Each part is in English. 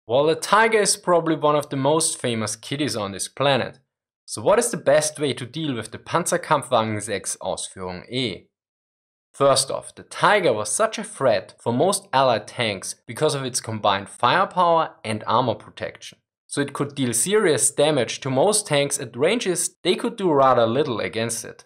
Well, the Tiger is probably one of the most famous kiddies on this planet. So what is the best way to deal with the Panzerkampfwagen 6 Ausführung E? First off, the Tiger was such a threat for most Allied tanks because of its combined firepower and armor protection. So it could deal serious damage to most tanks at ranges they could do rather little against it.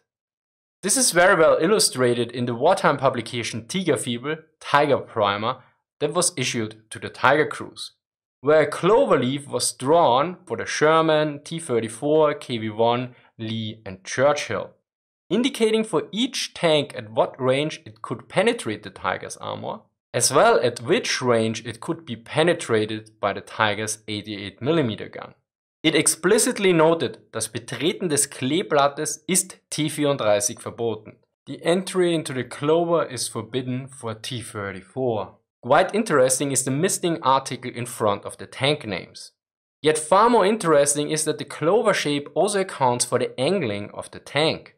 This is very well illustrated in the wartime publication Tigerfibel, Tiger Primer, that was issued to the Tiger crews, where a cloverleaf was drawn for the Sherman, T-34, KV-1, Lee and Churchill, indicating for each tank at what range it could penetrate the Tiger's armor, as well at which range it could be penetrated by the Tiger's 88mm gun. It explicitly noted, das Betreten des Kleeblattes ist T-34 verboten. The entry into the clover is forbidden for T-34. Quite interesting is the missing article in front of the tank names. Yet far more interesting is that the clover shape also accounts for the angling of the tank.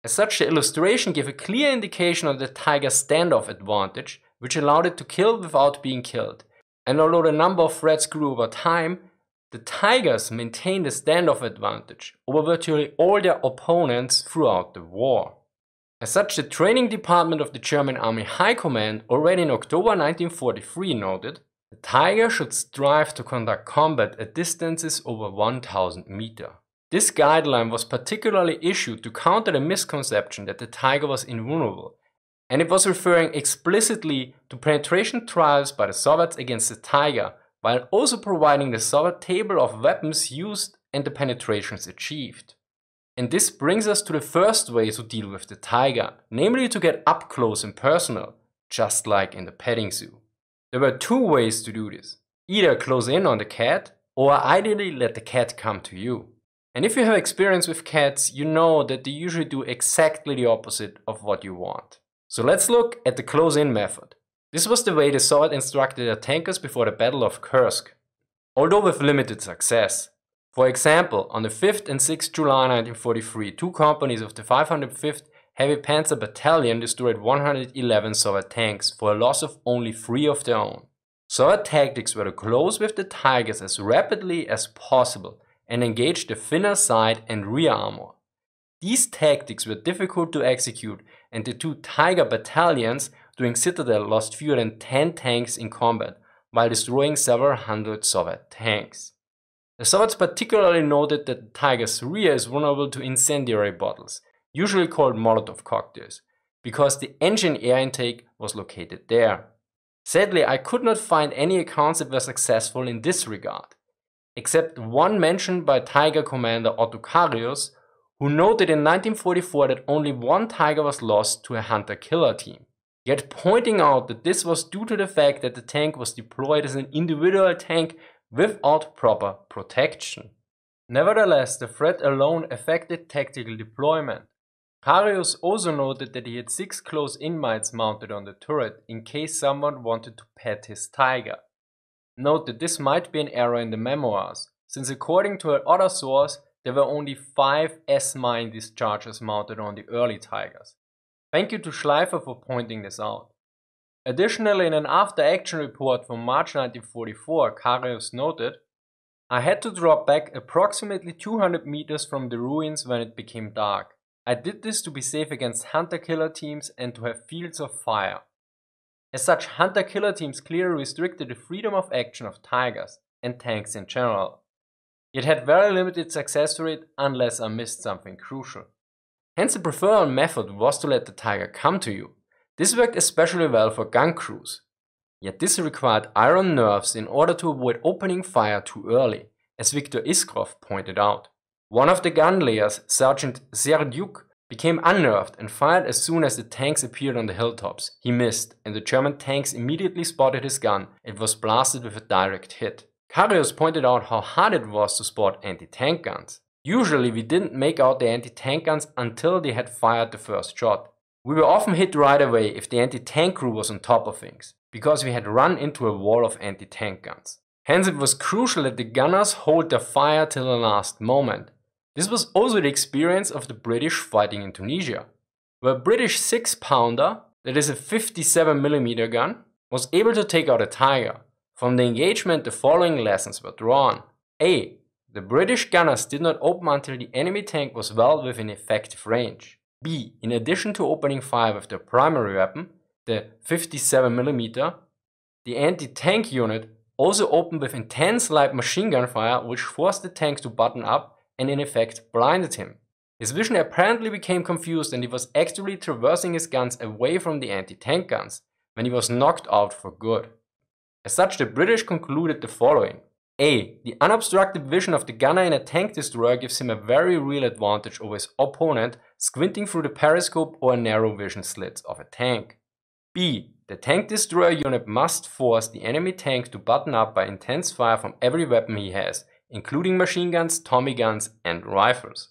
As such, the illustration gave a clear indication of the Tiger's standoff advantage, which allowed it to kill without being killed. And although the number of threats grew over time, the Tigers maintained a standoff advantage over virtually all their opponents throughout the war. As such, the training department of the German Army High Command already in October 1943 noted, the Tiger should strive to conduct combat at distances over 1000 meters. This guideline was particularly issued to counter the misconception that the Tiger was invulnerable, and it was referring explicitly to penetration trials by the Soviets against the Tiger, while also providing the Soviet table of weapons used and the penetrations achieved. And this brings us to the first way to deal with the Tiger, namely to get up close and personal, just like in the petting zoo. There were two ways to do this: either close in on the cat, or ideally let the cat come to you. And if you have experience with cats, you know that they usually do exactly the opposite of what you want. So let's look at the close-in method. This was the way the Soviet instructed their tankers before the Battle of Kursk, although with limited success. For example, on the 5th and 6th July 1943, two companies of the 505th Heavy Panzer Battalion destroyed 111 Soviet tanks for a loss of only 3 of their own. Soviet tactics were to close with the Tigers as rapidly as possible and engage the thinner side and rear armor. These tactics were difficult to execute, and the two Tiger battalions during Citadel lost fewer than 10 tanks in combat, while destroying several hundred Soviet tanks. The Soviets particularly noted that the Tiger's rear is vulnerable to incendiary bottles, usually called Molotov cocktails, because the engine air intake was located there. Sadly, I could not find any accounts that were successful in this regard, except one mentioned by Tiger commander Otto Carius, who noted in 1944 that only one Tiger was lost to a hunter-killer team, yet pointing out that this was due to the fact that the tank was deployed as an individual tank without proper protection. Nevertheless, the threat alone affected tactical deployment. Carius also noted that he had 6 close-in mines mounted on the turret in case someone wanted to pet his Tiger. Note that this might be an error in the memoirs, since according to another source, there were only 5 S-mine dischargers mounted on the early Tigers. Thank you to Schleifer for pointing this out. Additionally, in an after-action report from March 1944, Carius noted, "I had to drop back approximately 200 meters from the ruins when it became dark. I did this to be safe against hunter-killer teams and to have fields of fire." As such, hunter-killer teams clearly restricted the freedom of action of Tigers and tanks in general. It had very limited success rate unless I missed something crucial. Hence the preferred method was to let the Tiger come to you. This worked especially well for gun crews. Yet this required iron nerves in order to avoid opening fire too early, as Viktor Iskrov pointed out. One of the gun layers, Sergeant Serdyuk, became unnerved and fired as soon as the tanks appeared on the hilltops. He missed, and the German tanks immediately spotted his gun and was blasted with a direct hit. Carius pointed out how hard it was to spot anti-tank guns. Usually we didn't make out the anti-tank guns until they had fired the first shot. We were often hit right away if the anti-tank crew was on top of things, because we had run into a wall of anti-tank guns. Hence it was crucial that the gunners hold their fire till the last moment. This was also the experience of the British fighting in Tunisia, where a British 6-pounder, that is a 57mm gun, was able to take out a Tiger, From the engagement, the following lessons were drawn. A. The British gunners did not open until the enemy tank was well within effective range. B. In addition to opening fire with their primary weapon, the 57mm, the anti-tank unit also opened with intense light machine gun fire, which forced the tank to button up and in effect blinded him. His vision apparently became confused and he was actively traversing his guns away from the anti-tank guns when he was knocked out for good. As such, the British concluded the following. A. The unobstructed vision of the gunner in a tank destroyer gives him a very real advantage over his opponent squinting through the periscope or narrow vision slits of a tank. B. The tank destroyer unit must force the enemy tank to button up by intense fire from every weapon he has, including machine guns, Tommy guns and rifles.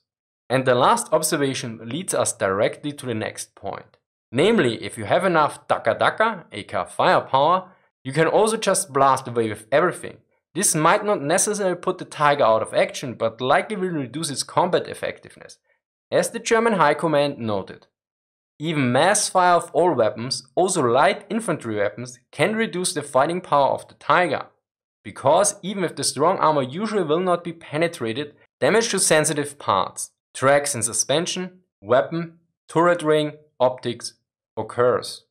And the last observation leads us directly to the next point. Namely, if you have enough daka, aka firepower, you can also just blast away with everything. This might not necessarily put the Tiger out of action, but likely will reduce its combat effectiveness. As the German High Command noted, even mass fire of all weapons, also light infantry weapons, can reduce the fighting power of the Tiger. Because even if the strong armor usually will not be penetrated, damage to sensitive parts, tracks and suspension, weapon, turret ring, optics occurs.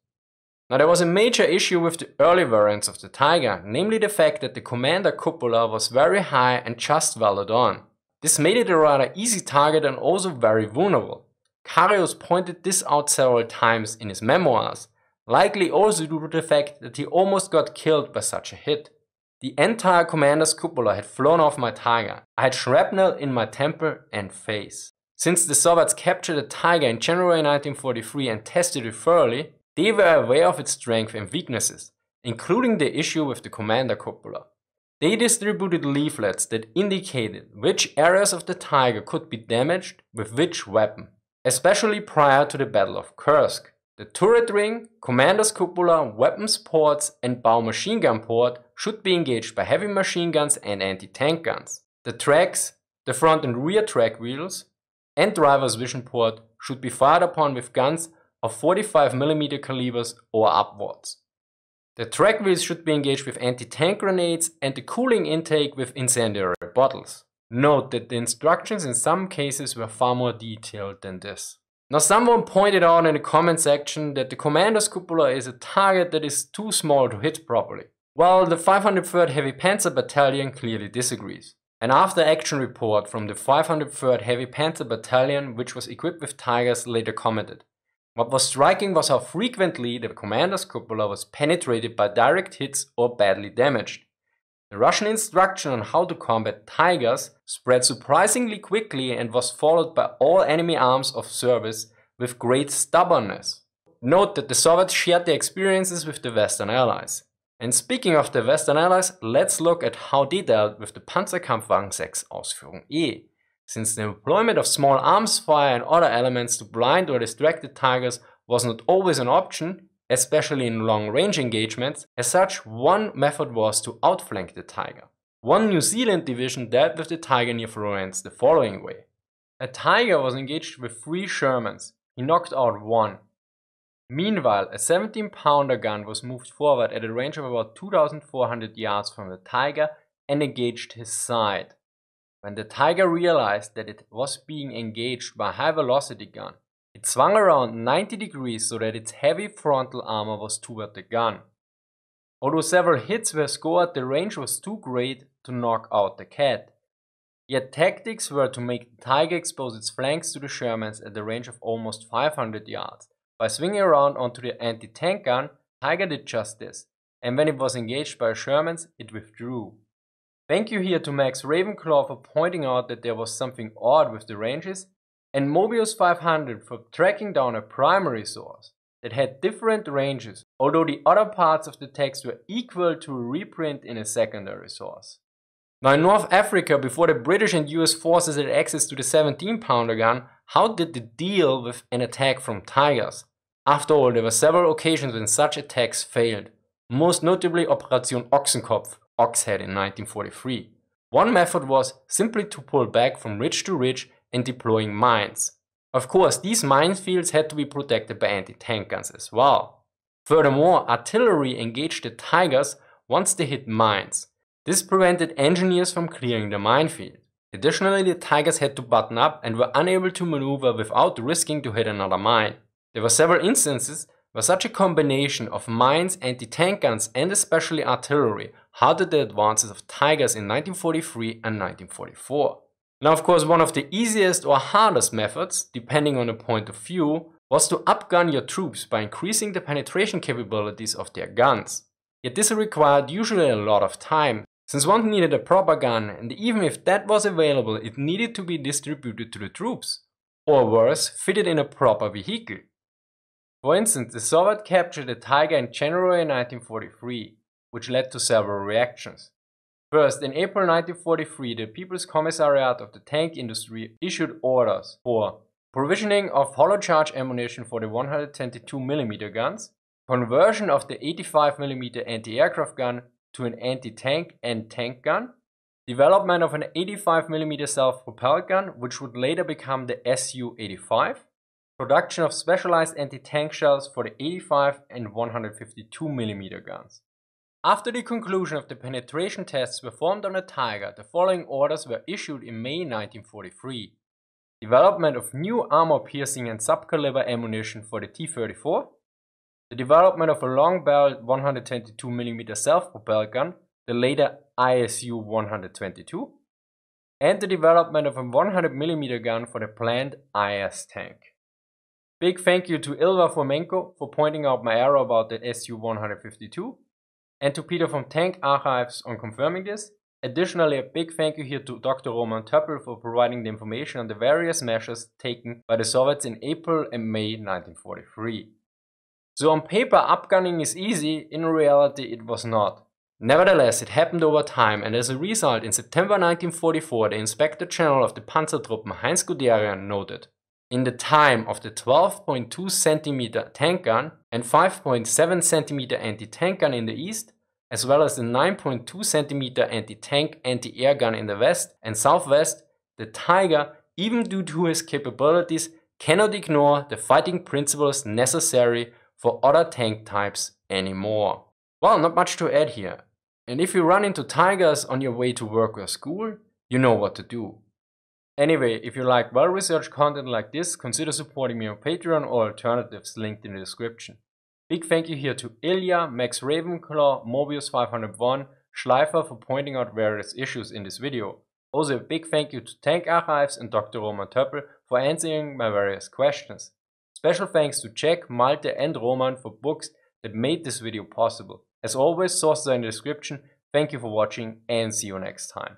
Now there was a major issue with the early variants of the Tiger, namely the fact that the commander cupola was very high and just welded on. This made it a rather easy target and also very vulnerable. Carius pointed this out several times in his memoirs, likely also due to the fact that he almost got killed by such a hit. The entire commander's cupola had flown off my Tiger. I had shrapnel in my temple and face. Since the Soviets captured the Tiger in January 1943 and tested it thoroughly, they were aware of its strengths and weaknesses, including the issue with the commander cupola. They distributed leaflets that indicated which areas of the Tiger could be damaged with which weapon, especially prior to the Battle of Kursk. The turret ring, commander's cupola, weapons ports and bow machine gun port should be engaged by heavy machine guns and anti-tank guns. The tracks, the front and rear track wheels, and driver's vision port should be fired upon with guns of 45mm calibers or upwards. The track wheels should be engaged with anti-tank grenades and the cooling intake with incendiary bottles. Note that the instructions in some cases were far more detailed than this. Now someone pointed out in the comment section that the commander's cupola is a target that is too small to hit properly. Well, the 503rd Heavy Panzer Battalion clearly disagrees. An after-action report from the 503rd Heavy Panzer Battalion, which was equipped with Tigers, later commented, "What was striking was how frequently the commander's cupola was penetrated by direct hits or badly damaged. The Russian instruction on how to combat Tigers spread surprisingly quickly and was followed by all enemy arms of service with great stubbornness." Note that the Soviets shared their experiences with the Western Allies. And speaking of the Western Allies, let's look at how they dealt with the Panzerkampfwagen 6 Ausführung E. Since the employment of small arms fire and other elements to blind or distract the Tigers was not always an option, especially in long-range engagements, as such one method was to outflank the Tiger. One New Zealand division dealt with the Tiger near Florence the following way. A Tiger was engaged with 3 Shermans. He knocked out one. Meanwhile, a 17-pounder gun was moved forward at a range of about 2,400 yards from the Tiger and engaged his side. When the Tiger realized that it was being engaged by a high-velocity gun, it swung around 90 degrees so that its heavy frontal armor was toward the gun. Although several hits were scored, the range was too great to knock out the cat. Yet tactics were to make the Tiger expose its flanks to the Shermans at a range of almost 500 yards. By swinging around onto the anti-tank gun, Tiger did just this, and when it was engaged by Shermans, it withdrew. Thank you here to Max Ravenclaw for pointing out that there was something odd with the ranges, and Mobius 500 for tracking down a primary source that had different ranges, although the other parts of the text were equal to a reprint in a secondary source. Now in North Africa, before the British and US forces had access to the 17-pounder gun, how did they deal with an attack from Tigers? After all, there were several occasions when such attacks failed, most notably Operation Ochsenkopf, Oxhead in 1943. One method was simply to pull back from ridge to ridge and deploying mines. Of course, these minefields had to be protected by anti-tank guns as well. Furthermore, artillery engaged the Tigers once they hit mines. This prevented engineers from clearing the minefield. Additionally, the Tigers had to button up and were unable to maneuver without risking to hit another mine. There were several instances where such a combination of mines, anti-tank guns and especially artillery halted the advances of Tigers in 1943 and 1944. Now, of course, one of the easiest or hardest methods, depending on the point of view, was to outgun your troops by increasing the penetration capabilities of their guns. Yet this required usually a lot of time, since one needed a proper gun, and even if that was available, it needed to be distributed to the troops, or worse, fitted in a proper vehicle. For instance, the Soviets captured the Tiger in January 1943, which led to several reactions. First, in April 1943, the People's Commissariat of the Tank Industry issued orders for provisioning of hollow charge ammunition for the 122mm guns, conversion of the 85mm anti-aircraft gun to an anti-tank and tank gun, development of an 85mm self-propelled gun, which would later become the Su-85, production of specialized anti-tank shells for the 85 and 152mm guns. After the conclusion of the penetration tests performed on the Tiger, the following orders were issued in May 1943. Development of new armor-piercing and subcaliber ammunition for the T-34, the development of a long-barreled 122mm self-propelled gun, the later ISU-122, and the development of a 100mm gun for the planned IS tank. Big thank you to Ilva Fomenko for pointing out my error about the Su-152, and to Peter from Tank Archives on confirming this. Additionally, a big thank you here to Dr. Roman Töppel for providing the information on the various measures taken by the Soviets in April and May 1943. So on paper, upgunning is easy, in reality it was not. Nevertheless, it happened over time, and as a result, in September 1944, the Inspector General of the Panzertruppen Heinz Guderian noted, in the time of the 12.2 cm tank gun and 5.7 cm anti-tank gun in the east, as well as the 9.2 cm anti-tank anti-air gun in the west and southwest, the Tiger, even due to his capabilities, cannot ignore the fighting principles necessary for other tank types anymore. Well, not much to add here. And if you run into Tigers on your way to work or school, you know what to do. Anyway, if you like well-researched content like this, consider supporting me on Patreon or alternatives linked in the description. Big thank you here to Ilya, Max Ravenclaw, Mobius501, Schleifer for pointing out various issues in this video. Also a big thank you to Tank Archives and Dr. Roman Töppel for answering my various questions. Special thanks to Jack, Malte and Roman for books that made this video possible. As always, sources are in the description. Thank you for watching and see you next time.